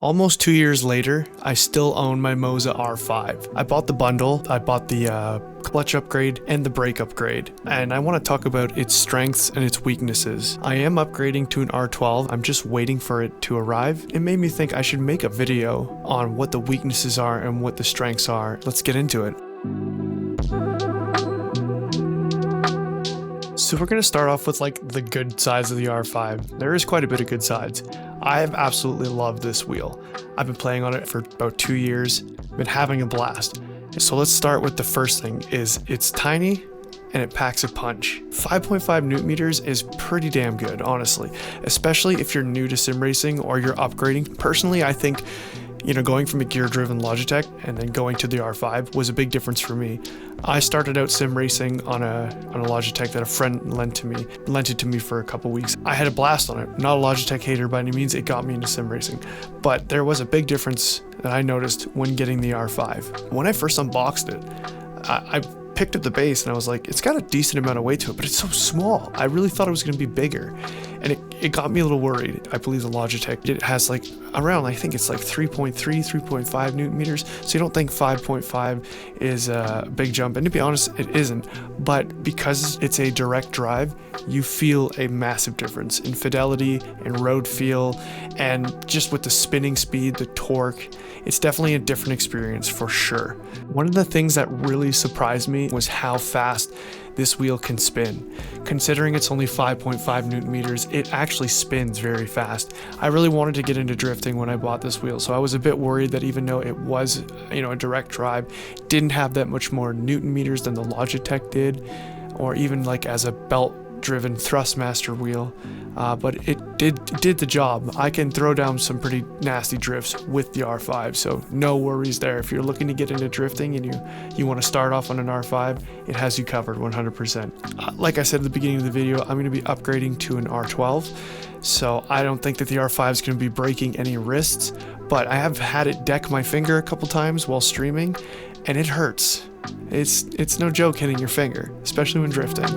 Almost 2 years later, I still own my Moza R5. I bought the bundle, I bought the clutch upgrade and the brake upgrade, and I want to talk about its strengths and its weaknesses. I am upgrading to an R12, I'm just waiting for it to arrive. It made me think I should make a video on what the weaknesses are and what the strengths are. Let's get into it. So we're going to start off with like the good sides of the R5. There is quite a bit of good sides. I have absolutely loved this wheel. I've been playing on it for about 2 years, been having a blast. So let's start with the first thing is it's tiny and it packs a punch. 5.5 newton meters is pretty damn good, honestly, especially if you're new to sim racing or you're upgrading. Personally, I think going from a gear-driven Logitech and then going to the R5 was a big difference for me. I started out sim racing on a Logitech that a friend lent it to me for a couple weeks. I had a blast on it. Not a Logitech hater by any means, it got me into sim racing. But there was a big difference that I noticed when getting the R5. When I first unboxed it, I picked up the base and I was like, it's got a decent amount of weight to it, but it's so small. I really thought it was going to be bigger. And it got me a little worried. I believe the Logitech, it has like around, I think it's like 3.3, 3.5 newton meters. So you don't think 5.5 is a big jump. And to be honest, it isn't. But because it's a direct drive, you feel a massive difference in fidelity and road feel, and just with the spinning speed, the torque. It's definitely a different experience for sure. One of the things that really surprised me was how fast this wheel can spin. Considering it's only 5.5 newton meters, it actually spins very fast. I really wanted to get into drifting when I bought this wheel, so I was a bit worried that even though it was, a direct drive, didn't have that much more newton meters than the Logitech did, or even like as a belt-driven Thrustmaster wheel. But it did the job. I can throw down some pretty nasty drifts with the R5, so no worries there. If you're looking to get into drifting and you want to start off on an R5, it has you covered 100%. Like I said at the beginning of the video, I'm going to be upgrading to an R12, so I don't think that the R5 is going to be breaking any wrists, but I have had it deck my finger a couple times while streaming, and it hurts. It's no joke hitting your finger, especially when drifting.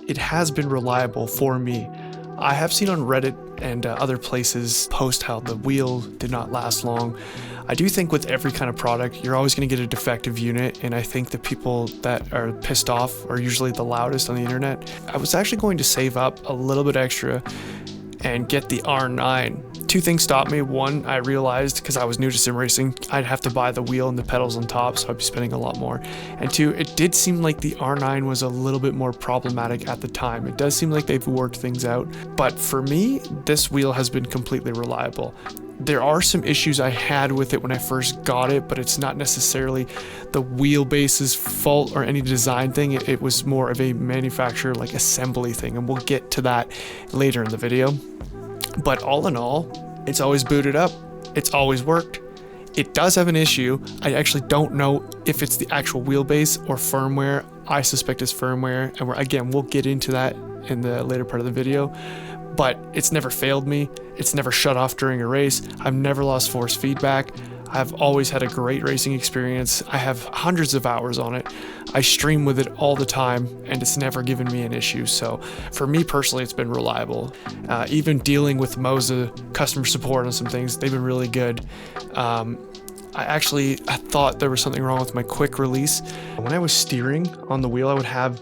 It has been reliable for me. I have seen on Reddit and other places post how the wheel did not last long. I do think with every kind of product, you're always going to get a defective unit, and I think the people that are pissed off are usually the loudest on the internet. I was actually going to save up a little bit extra and get the R9. Two things stopped me. One, I realized because I was new to sim racing, I'd have to buy the wheel and the pedals on top, so I'd be spending a lot more. And two, it did seem like the R9 was a little bit more problematic at the time. It does seem like they've worked things out, but for me, this wheel has been completely reliable. There are some issues I had with it when I first got it, but it's not necessarily the wheelbase's fault or any design thing. It was more of a manufacturer like assembly thing, and we'll get to that later in the video. But all in all, it's always booted up. It's always worked. It does have an issue. I actually don't know if it's the actual wheelbase or firmware. I suspect it's firmware, and we'll get into that in the later part of the video. But it's never failed me. It's never shut off during a race. I've never lost force feedback. I've always had a great racing experience. I have hundreds of hours on it. I stream with it all the time, and it's never given me an issue. So for me personally, it's been reliable. Even dealing with Moza customer support on some things, they've been really good. I thought there was something wrong with my quick release. When I was steering on the wheel, I would have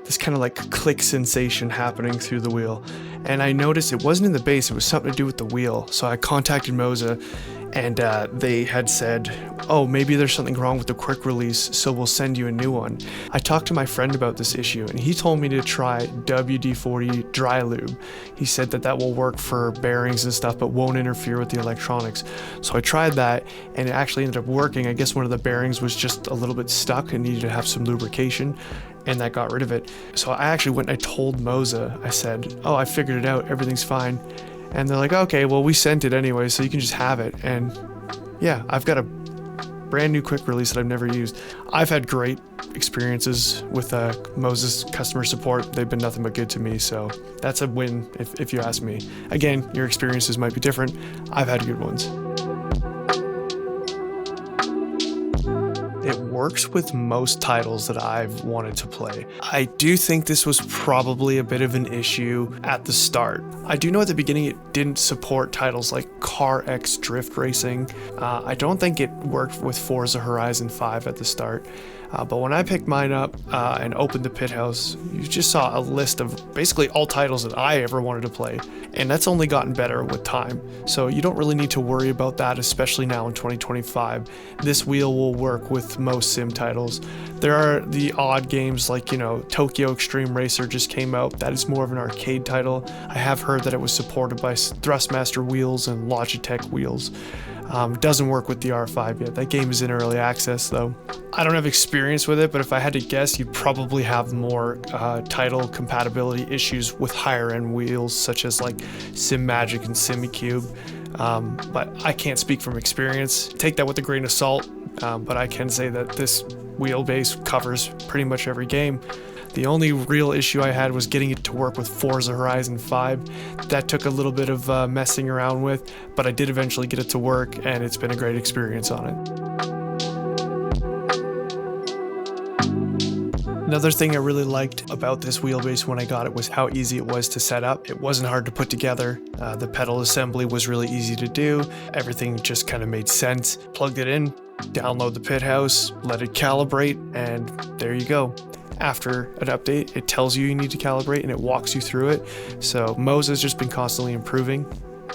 this kind of like click sensation happening through the wheel. And I noticed it wasn't in the base, it was something to do with the wheel. So I contacted Moza, and they had said, oh, maybe there's something wrong with the quick release, so we'll send you a new one. I talked to my friend about this issue, and he told me to try WD-40 dry lube. He said that will work for bearings and stuff, but won't interfere with the electronics. So I tried that, and it actually ended up working. I guess one of the bearings was just a little bit stuck and needed to have some lubrication, and that got rid of it. So I actually went and I told Moza, I said, oh, I figured it out, everything's fine. And they're like, okay, well, we sent it anyway, so you can just have it. And yeah, I've got a brand new quick release that I've never used. I've had great experiences with Moza's customer support. They've been nothing but good to me, so that's a win if you ask me. Again, your experiences might be different. I've had good ones. It works with most titles that I've wanted to play. I do think this was probably a bit of an issue at the start. I do know at the beginning it didn't support titles like Car X Drift Racing. I don't think it worked with Forza Horizon 5 at the start. But when I picked mine up and opened the pit house, you just saw a list of basically all titles that I ever wanted to play, and that's only gotten better with time. So you don't really need to worry about that, especially now in 2025. This wheel will work with most sim titles. There are the odd games like, Tokyo Extreme Racer just came out. That is more of an arcade title. I have heard that it was supported by Thrustmaster wheels and Logitech wheels. Doesn't work with the R5 yet. That game is in early access though. I don't have experience with it, but if I had to guess, you'd probably have more title compatibility issues with higher end wheels such as like SimMagic and SimiCube. But I can't speak from experience. Take that with a grain of salt, but I can say that this wheelbase covers pretty much every game. The only real issue I had was getting it to work with Forza Horizon 5. That took a little bit of messing around with, but I did eventually get it to work, and it's been a great experience on it. Another thing I really liked about this wheelbase when I got it was how easy it was to set up. It wasn't hard to put together. The pedal assembly was really easy to do. Everything just kind of made sense. Plugged it in, download the pit house, let it calibrate, and there you go. After an update, it tells you need to calibrate and it walks you through it. So Moza has just been constantly improving.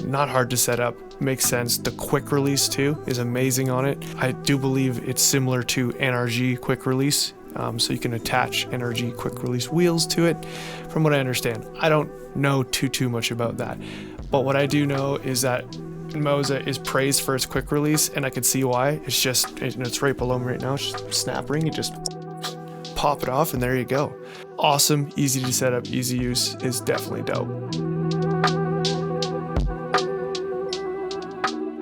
Not hard to set up, makes sense. The quick release too is amazing on it. I do believe it's similar to NRG quick release. So you can attach NRG quick release wheels to it, from what I understand. I don't know too much about that, but what I do know is that Moza is praised for its quick release, and I can see why. It's right below me right now. It's just snap ring. You just pop it off and there you go. Awesome, easy to set up, easy use is definitely dope.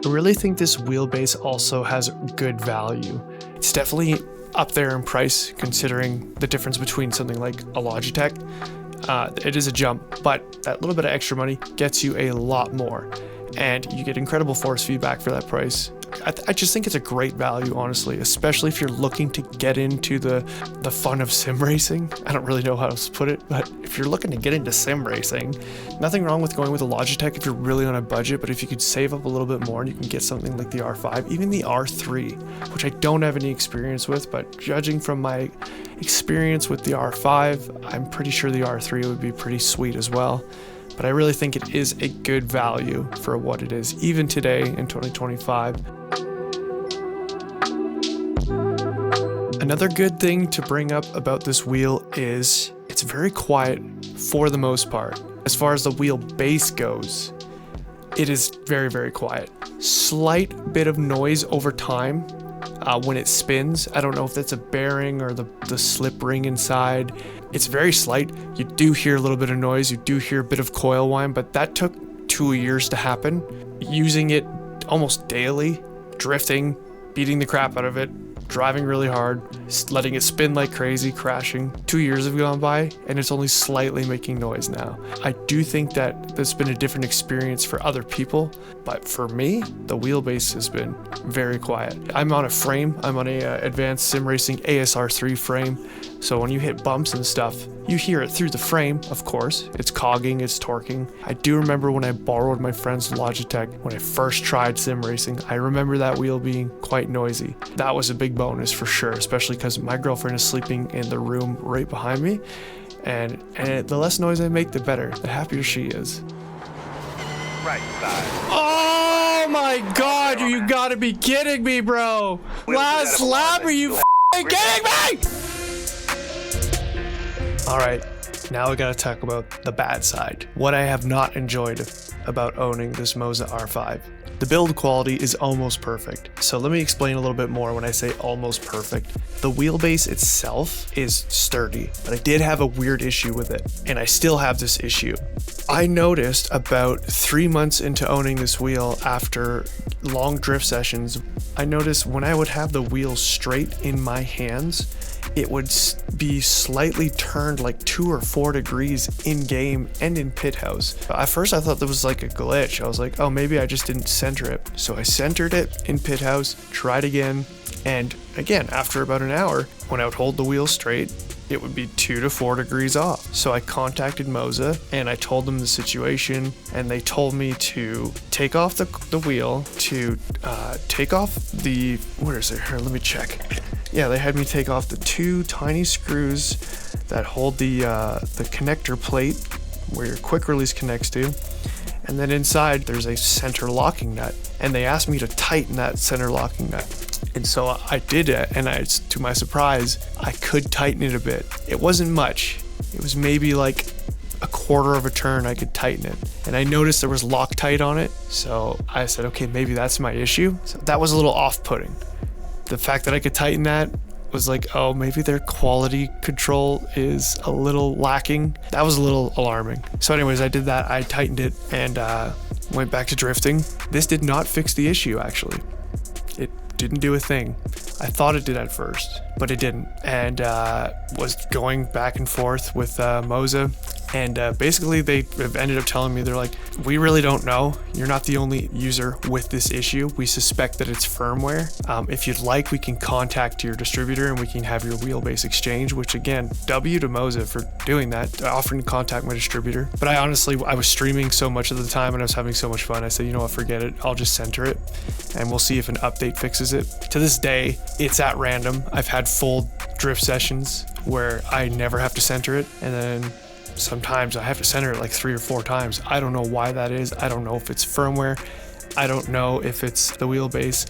I really think this wheelbase also has good value. It's definitely up there in price considering the difference between something like a Logitech. It is a jump, but that little bit of extra money gets you a lot more, and you get incredible force feedback for that price. I just think it's a great value, honestly, especially if you're looking to get into the fun of sim racing. I don't really know how else to put it, but if you're looking to get into sim racing, nothing wrong with going with a Logitech if you're really on a budget, but if you could save up a little bit more and you can get something like the R5, even the R3, which I don't have any experience with, but judging from my experience with the R5, I'm pretty sure the R3 would be pretty sweet as well. But I really think it is a good value for what it is, even today in 2025. Another good thing to bring up about this wheel is it's very quiet for the most part. As far as the wheel base goes, it is very quiet. Slight bit of noise over time when it spins. I don't know if that's a bearing or the slip ring inside. It's very slight. You do hear a little bit of noise. You do hear a bit of coil whine, but that took 2 years to happen. Using it almost daily, drifting, beating the crap out of it, driving really hard, letting it spin like crazy, crashing. 2 years have gone by and it's only slightly making noise now. I do think that there's been a different experience for other people, but for me, the wheelbase has been very quiet. I'm on a frame. I'm on a advanced sim racing ASR3 frame. So when you hit bumps and stuff, you hear it through the frame, of course. It's cogging, it's torquing. I do remember when I borrowed my friend's Logitech when I first tried sim racing. I remember that wheel being quite noisy. That was a big bonus for sure, especially because my girlfriend is sleeping in the room right behind me. And the less noise I make, the better. The happier she is. Right side. Oh my God, you gotta be kidding me, bro. Last lap, are you kidding me? All right, now we gotta talk about the bad side. What I have not enjoyed about owning this Moza R5. The build quality is almost perfect. So let me explain a little bit more when I say almost perfect. The wheelbase itself is sturdy, but I did have a weird issue with it, and I still have this issue. I noticed about 3 months into owning this wheel, after long drift sessions, I noticed when I would have the wheel straight in my hands, it would be slightly turned like 2 or 4 degrees in game and in pit house. At first I thought that was like a glitch. I was like, oh, maybe I just didn't center it. So I centered it in pit house, tried again, and again, after about an hour, when I would hold the wheel straight, it would be 2 to 4 degrees off. So I contacted Moza and I told them the situation, and they told me to take off the wheel, to take off the, where is it? Here, let me check. Yeah, they had me take off the 2 tiny screws that hold the connector plate where your quick release connects to. And then inside there's a center locking nut, and they asked me to tighten that center locking nut. And so I did it, and to my surprise, I could tighten it a bit. It wasn't much. It was maybe like a quarter of a turn I could tighten it. And I noticed there was Loctite on it, so I said, okay, maybe that's my issue. So that was a little off-putting. The fact that I could tighten that was like, oh, maybe their quality control is a little lacking. That was a little alarming. So anyways, I did that. I tightened it and went back to drifting. This did not fix the issue, actually. It didn't do a thing. I thought it did at first, but it didn't. And was going back and forth with Moza. And basically they ended up telling me, they're like, we really don't know. You're not the only user with this issue. We suspect that it's firmware. If you'd like, we can contact your distributor and we can have your Wheelbase exchange, which again, W to Moza for doing that, offering to contact my distributor. But I was streaming so much of the time and I was having so much fun. I said, you know what, forget it. I'll just center it and we'll see if an update fixes it. To this day, it's at random. I've had full drift sessions where I never have to center it, and then sometimes I have to center it like 3 or 4 times. I don't know why that is. I don't know if it's firmware. I don't know if it's the Wheelbase,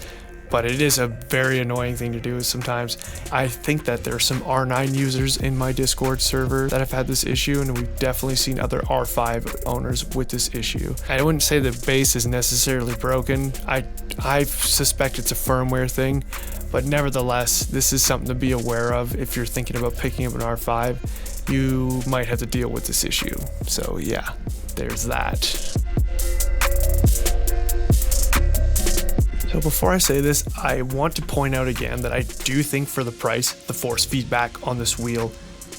but it is a very annoying thing to do sometimes. I think that there's some R9 users in my Discord server that have had this issue, and we've definitely seen other R5 owners with this issue. I wouldn't say the base is necessarily broken. I suspect it's a firmware thing, but nevertheless, this is something to be aware of if you're thinking about picking up an R5. You might have to deal with this issue. So yeah, there's that. So before I say this, I want to point out again that I do think for the price, the force feedback on this wheel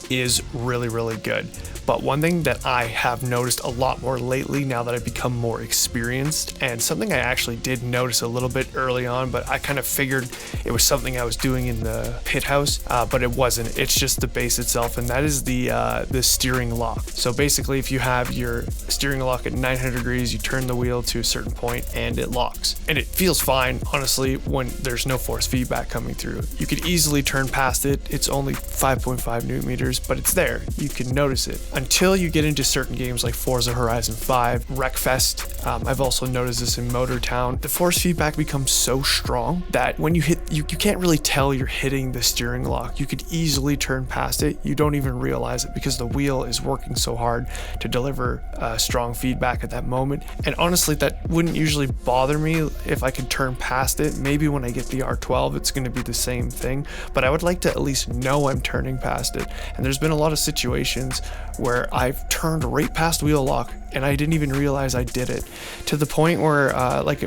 is really, really good. But one thing that I have noticed a lot more lately, now that I've become more experienced, and something I actually did notice a little bit early on, but I kind of figured it was something I was doing in the pit house, but it wasn't. It's just the base itself, and that is the steering lock. So basically, if you have your steering lock at 900 degrees, you turn the wheel to a certain point and it locks. And it feels fine, honestly, when there's no force feedback coming through. You could easily turn past it. It's only 5.5 newton meters, but it's there. You can notice it. Until you get into certain games like Forza Horizon 5, Wreckfest, I've also noticed this in Motor Town, the force feedback becomes so strong that when you hit, you can't really tell you're hitting the steering lock. You could easily turn past it. You don't even realize it because the wheel is working so hard to deliver strong feedback at that moment. And honestly, that wouldn't usually bother me if I could turn past it. Maybe when I get the R12, it's going to be the same thing, but I would like to at least know I'm turning past it. And there's been a lot of situations where I've turned right past wheel lock and I didn't even realize I did it, to the point where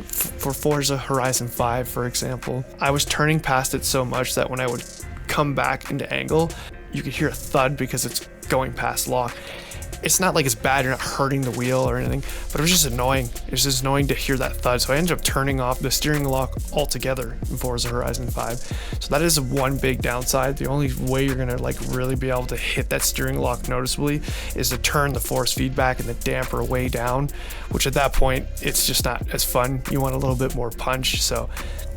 for Forza Horizon 5, for example, I was turning past it so much that when I would come back into angle, you could hear a thud because it's going past lock. It's not like it's bad, you're not hurting the wheel or anything, but it was just annoying. It was just annoying to hear that thud, so I ended up turning off the steering lock altogether in Forza Horizon 5. So that is one big downside. The only way you're gonna really be able to hit that steering lock noticeably is to turn the force feedback and the damper way down, which at that point, it's just not as fun. You want a little bit more punch, so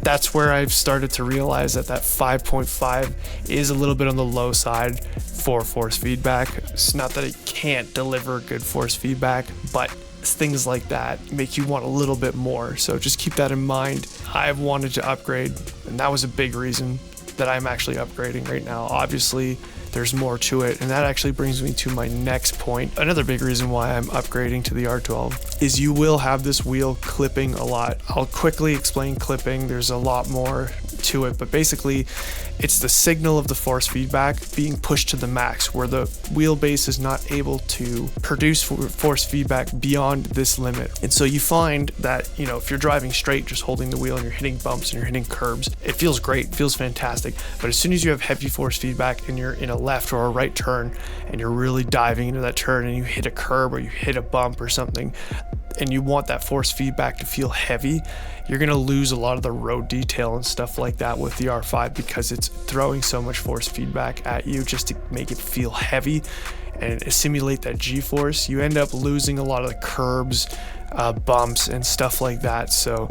that's where I've started to realize that 5.5 is a little bit on the low side for force feedback. It's not that it can't deliver good force feedback, but things like that make you want a little bit more. So just keep that in mind. I've wanted to upgrade, and that was a big reason that I'm actually upgrading right now. Obviously, there's more to it, and that actually brings me to my next point. Another big reason why I'm upgrading to the R12 is you will have this wheel clipping a lot. I'll quickly explain clipping. There's a lot more to it, but basically it's the signal of the force feedback being pushed to the max, where the wheelbase is not able to produce force feedback beyond this limit. And so you find that, you know, if you're driving straight, just holding the wheel and you're hitting bumps and you're hitting curbs, it feels great, it feels fantastic. But as soon as you have heavy force feedback and you're in a left or a right turn and you're really diving into that turn and you hit a curb or you hit a bump or something, and you want that force feedback to feel heavy, you're going to lose a lot of the road detail and stuff like that with the R5, because it's throwing so much force feedback at you just to make it feel heavy and simulate that G-force. You end up losing a lot of the curbs, bumps and stuff like that. So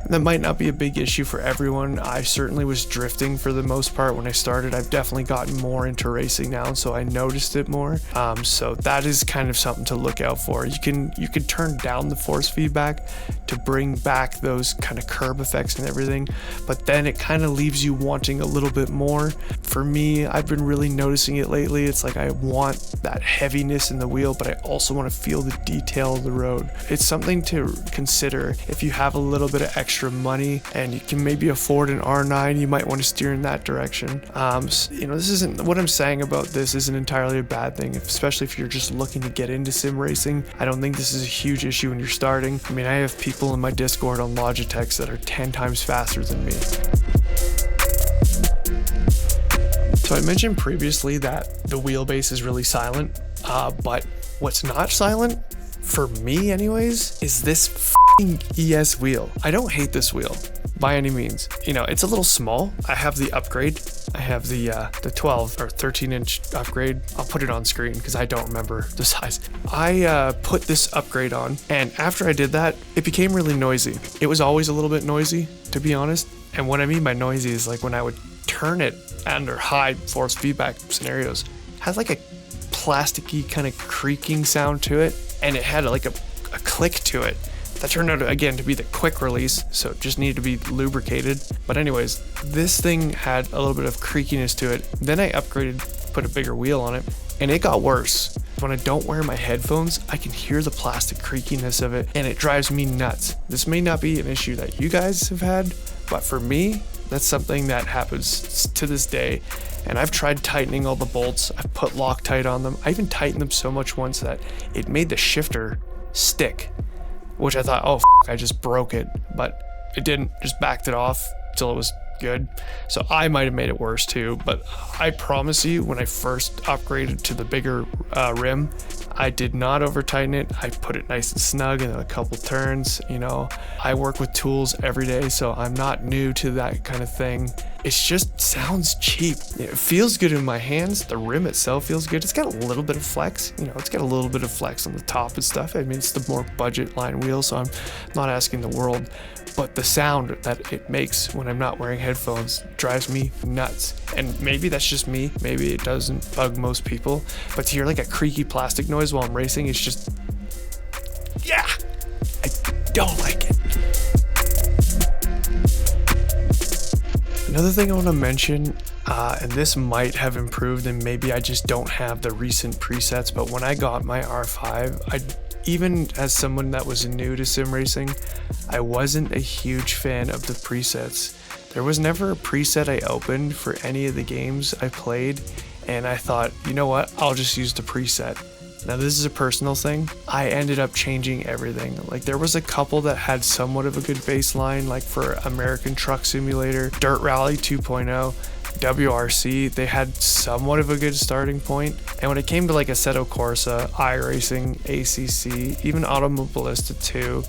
that might not be a big issue for everyone. I certainly was drifting for the most part when I started. I've definitely gotten more into racing now, so I noticed it more. So that is kind of something to look out for. You can turn down the force feedback to bring back those kind of curb effects and everything, but then it kind of leaves you wanting a little bit more. For me, I've been really noticing it lately. It's like I want that heaviness in the wheel, but I also want to feel the detail of the road. It's something to consider. If you have a little bit of extra money and you can maybe afford an R9, you might want to steer in that direction. You know, this isn't what I'm saying about this isn't entirely a bad thing, especially if you're just looking to get into sim racing. I don't think this is a huge issue when you're starting. I mean, I have people in my Discord on Logitechs that are 10 times faster than me. So I mentioned previously that the wheelbase is really silent, but what's not silent, for me anyways, is this f***ing ES wheel. I don't hate this wheel by any means. You know, it's a little small. I have the upgrade. I have the 12 or 13-inch upgrade. I'll put it on screen because I don't remember the size. I put this upgrade on, and after I did that, it became really noisy. It was always a little bit noisy, to be honest. And what I mean by noisy is like when I would turn it under high force feedback scenarios, it had like a plasticky kind of creaking sound to it, and it had like a click to it that turned out again to be the quick release, so it just needed to be lubricated. But anyways, this thing had a little bit of creakiness to it. Then I upgraded, put a bigger wheel on it, and it got worse. When I don't wear my headphones, I can hear the plastic creakiness of it, and it drives me nuts. This may not be an issue that you guys have had, but for me, that's something that happens to this day. And I've tried tightening all the bolts. I've put Loctite on them. I even tightened them so much once that it made the shifter stick, which I thought, oh, I just broke it, but it didn't. Just backed it off till it was good. So I might have made it worse too, but I promise you, when I first upgraded to the bigger rim, I did not over tighten it. I put it nice and snug in a couple turns. You know, I work with tools every day, so I'm not new to that kind of thing. It just sounds cheap. It feels good in my hands. The rim itself feels good. It's got a little bit of flex. You know, it's got a little bit of flex on the top and stuff. I mean, it's the more budget line wheel, so I'm not asking the world. But the sound that it makes when I'm not wearing headphones drives me nuts. And maybe that's just me. Maybe it doesn't bug most people. But to hear like a creaky plastic noise while I'm racing, it's just, yeah, I don't like it. Another thing I want to mention, and this might have improved and maybe I just don't have the recent presets, but when I got my R5, even as someone that was new to sim racing, I wasn't a huge fan of the presets. There was never a preset I opened for any of the games I played, and I thought, you know what, I'll just use the preset. Now this is a personal thing. I ended up changing everything. Like there was a couple that had somewhat of a good baseline, like for American Truck Simulator, Dirt Rally 2.0, WRC, they had somewhat of a good starting point. And when it came to like Assetto Corsa, iRacing, ACC, even Automobilista 2,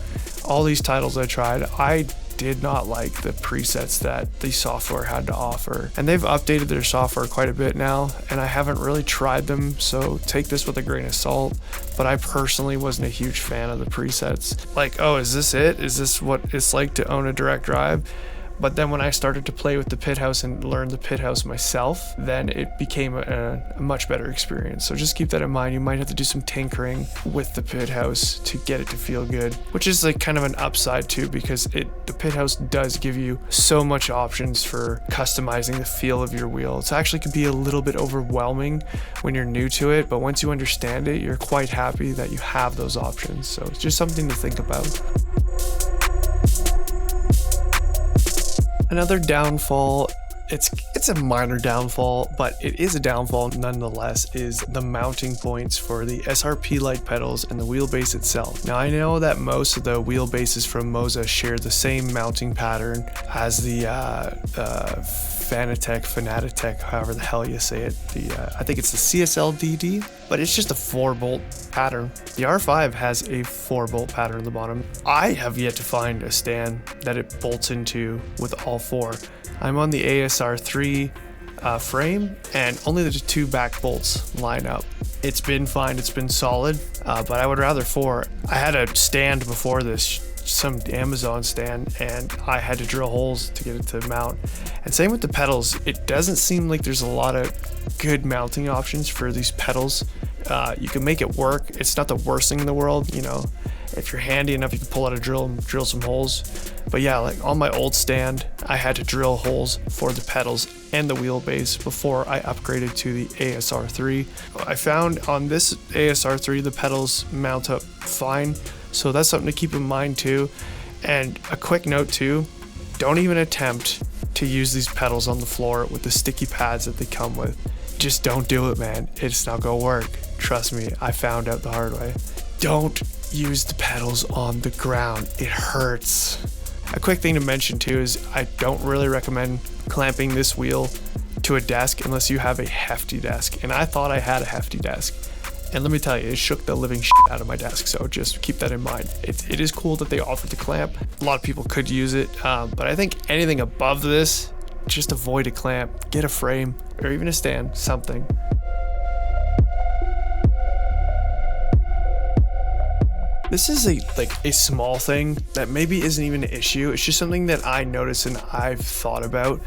all these titles I tried, I did not like the presets that the software had to offer. And they've updated their software quite a bit now, and I haven't really tried them, so take this with a grain of salt. But I personally wasn't a huge fan of the presets. Like, oh, is this it? Is this what it's like to own a direct drive? But then when I started to play with the pit house and learn the pit house myself, then it became a much better experience. So just keep that in mind. You might have to do some tinkering with the pit house to get it to feel good, which is like kind of an upside too, because the pit house does give you so much options for customizing the feel of your wheel. It actually can be a little bit overwhelming when you're new to it, but once you understand it, you're quite happy that you have those options. So it's just something to think about. Another downfall, it's a minor downfall, but it is a downfall nonetheless, is the mounting points for the SRP LITE pedals and the wheelbase itself. Now I know that most of the wheelbases from Moza share the same mounting pattern as the Fanatec, however the hell you say it. I think it's the CSL-DD, but it's just a 4-bolt pattern. The R5 has a 4-bolt pattern on the bottom. I have yet to find a stand that it bolts into with all 4. I'm on the ASR3 frame, and only the 2 back bolts line up. It's been fine, it's been solid, but I would rather 4. I had a stand before this, some Amazon stand, and I had to drill holes to get it to mount. And same with the pedals, it doesn't seem like there's a lot of good mounting options for these pedals. You can make it work, it's not the worst thing in the world, you know. If you're handy enough, you can pull out a drill and drill some holes. But yeah, like on my old stand, I had to drill holes for the pedals and the wheelbase before I upgraded to the ASR3. I found on this ASR3, the pedals mount up fine. So that's something to keep in mind too. And a quick note too, don't even attempt to use these pedals on the floor with the sticky pads that they come with. Just don't do it, man. It's not gonna work. Trust me, I found out the hard way. Don't use the pedals on the ground. It hurts. A quick thing to mention too is I don't really recommend clamping this wheel to a desk unless you have a hefty desk. And I thought I had a hefty desk. And let me tell you, it shook the living shit out of my desk. So just keep that in mind. It is cool that they offered the clamp. A lot of people could use it. But I think anything above this, just avoid a clamp, get a frame or even a stand, something. This is a small thing that maybe isn't even an issue. It's just something that I noticed and I've thought about.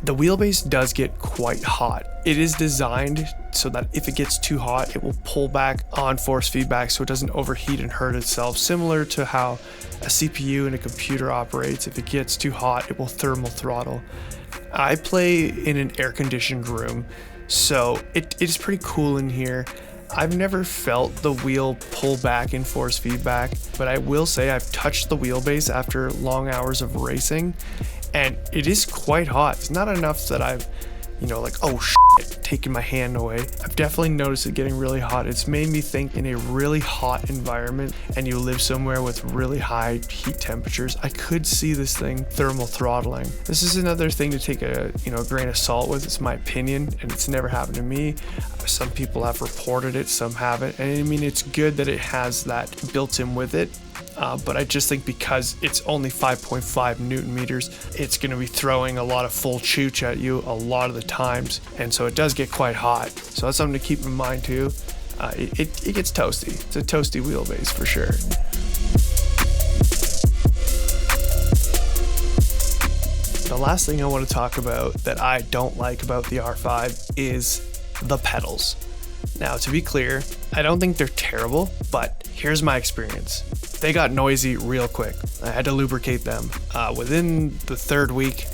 The wheelbase does get quite hot. It is designed so that if it gets too hot, it will pull back on force feedback so it doesn't overheat and hurt itself, similar to how a CPU in a computer operates. If it gets too hot, it will thermal throttle. I play in an air-conditioned room, so it is pretty cool in here. I've never felt the wheel pull back in force feedback, but I will say I've touched the wheelbase after long hours of racing, and it is quite hot. It's not enough that I've, like, oh shit, taken my hand away. I've definitely noticed it getting really hot. It's made me think in a really hot environment and you live somewhere with really high heat temperatures, I could see this thing thermal throttling. This is another thing to take a grain of salt with. It's my opinion and it's never happened to me. Some people have reported it, some haven't. And I mean, it's good that it has that built in with it. But I just think because it's only 5.5 Newton meters, it's going to be throwing a lot of full chooch at you a lot of the times. And so it does get quite hot. So that's something to keep in mind too. It gets toasty. It's a toasty wheelbase for sure. The last thing I want to talk about that I don't like about the R5 is the pedals. Now, to be clear, I don't think they're terrible, but here's my experience. They got noisy real quick. I had to lubricate them. Within the 3rd week,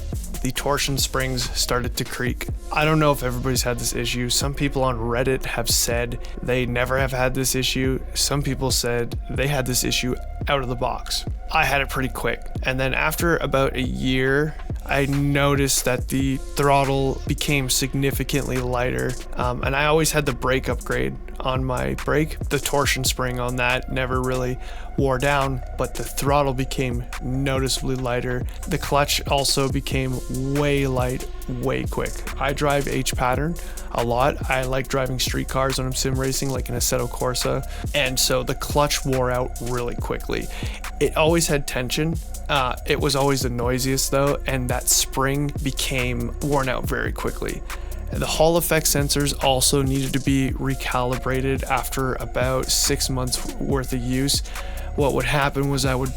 the torsion springs started to creak. I don't know if everybody's had this issue. Some people on Reddit have said they never have had this issue. Some people said they had this issue out of the box. I had it pretty quick. And then after about a year, I noticed that the throttle became significantly lighter. And I always had the brake upgrade on my brake. The torsion spring on that never really wore down, but the throttle became noticeably lighter. The clutch also became way light, way quick. I drive H pattern a lot. I like driving street cars when I'm sim racing, like an Assetto Corsa. And so the clutch wore out really quickly. It always had tension. It was always the noisiest though, and that spring became worn out very quickly. The Hall effect sensors also needed to be recalibrated after about 6 months worth of use. What would happen was I would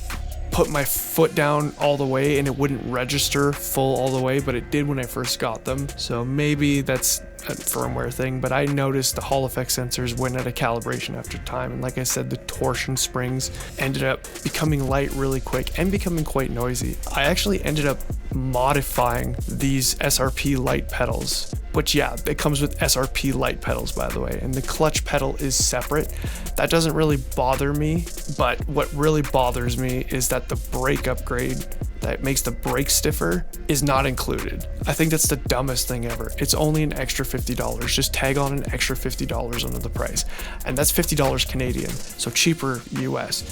put my foot down all the way and it wouldn't register full all the way, but it did when I first got them. So maybe that's a firmware thing, but I noticed the Hall effect sensors went out of calibration after time. And like I said, the torsion springs ended up becoming light really quick and becoming quite noisy. I actually ended up modifying these SRP LITE pedals But yeah, it comes with SRP LITE pedals, by the way, and the clutch pedal is separate. That doesn't really bother me, but what really bothers me is that the brake upgrade that makes the brake stiffer is not included. I think that's the dumbest thing ever. It's only an extra $50. Just tag on an extra $50 under the price. And that's $50 Canadian, so cheaper US.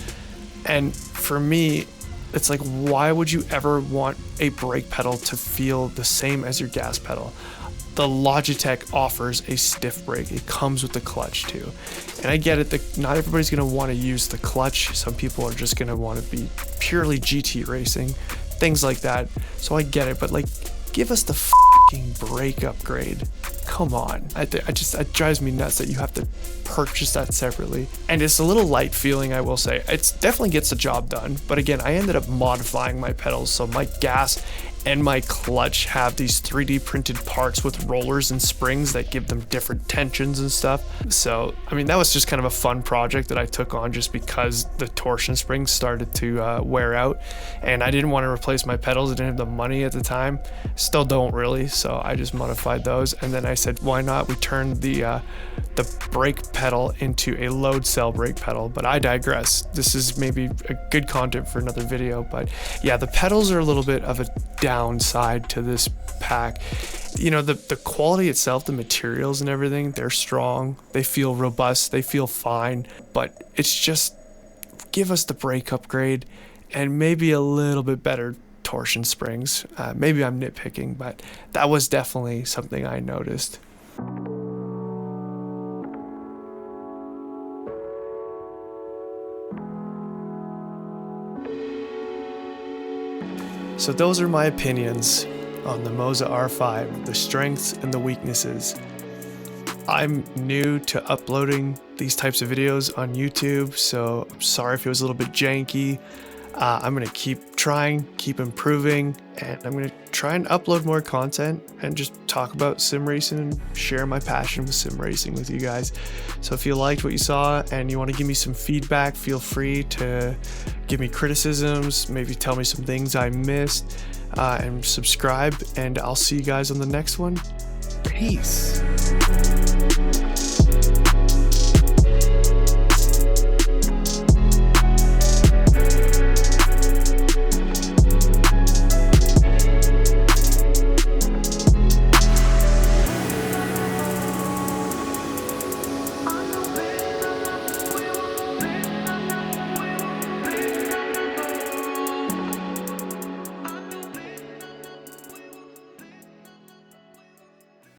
And for me, it's like, why would you ever want a brake pedal to feel the same as your gas pedal? The Logitech offers a stiff brake. It comes with the clutch too. And I get it that not everybody's gonna wanna use the clutch. Some people are just gonna wanna be purely GT racing, things like that. So I get it, but like, give us the fucking brake upgrade. Come on. It drives me nuts that you have to purchase that separately. And it's a little light feeling, I will say. It definitely gets the job done. But again, I ended up modifying my pedals. So my gas and my clutch have these 3D printed parts with rollers and springs that give them different tensions and stuff. So, I mean, that was just kind of a fun project that I took on just because the torsion springs started to wear out and I didn't want to replace my pedals. I didn't have the money at the time. Still don't really. So I just modified those. And then I said, why not? We turned the brake pedal into a load cell brake pedal, but I digress. This is maybe a good content for another video, but yeah, the pedals are a little bit of a downside to this pack. You know, the quality itself, the materials and everything, they're strong, they feel robust, they feel fine, but it's just, give us the brake upgrade and maybe a little bit better torsion springs. Maybe I'm nitpicking, but that was definitely something I noticed. So those are my opinions on the Moza R5, the strengths and the weaknesses. I'm new to uploading these types of videos on YouTube, so I'm sorry if it was a little bit janky. I'm gonna keep trying, keep improving, and I'm gonna try and upload more content and just talk about sim racing and share my passion with sim racing with you guys. So if you liked what you saw and you want to give me some feedback, feel free to give me criticisms, maybe tell me some things I missed, and subscribe, and I'll see you guys on the next one. Peace.